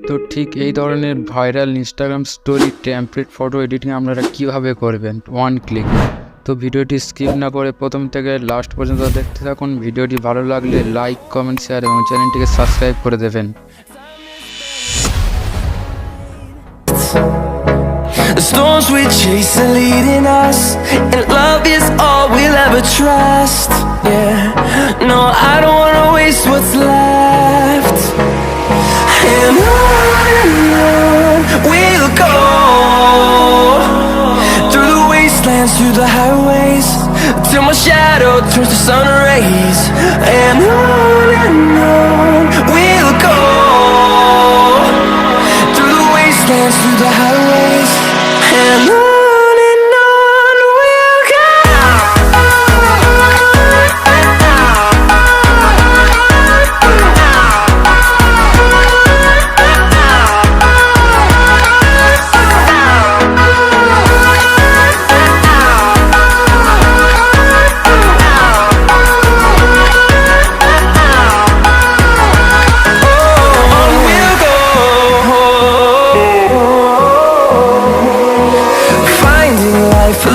তো ঠিক এই ধরনের viral Instagram story template photo editing আপনারা কিভাবে করবেন ওয়ান ক্লিক। তো ভিডিওটি স্কিপ না করে প্রথম থেকে লাস্ট পর্যন্ত দেখতে থাকুন। ভিডিওটি ভালো লাগলে লাইক, কমেন্ট, শেয়ার এবং চ্যানেলটিকে সাবস্ক্রাইব করে দেবেন। The storms we chase are leading us, and love is all we'll ever trust. Yeah, no, I don't wanna waste what's left. And on we'll go, through the wastelands, through the highways, till my shadow turns to sun rays. And on we'll go, through the wastelands, through the highways, and on we'll go.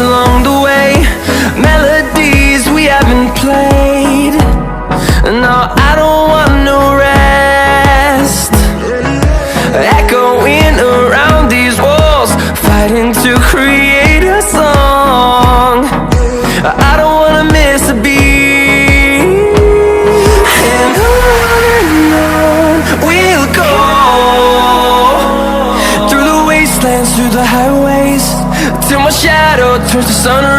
Along the way, melodies we haven't played. No, I don't want no rest. Echoing around these walls, fighting to create a song. I don't wanna miss a beat. And on we'll go, through the wastelands, through the highways, till my shadow turns to sun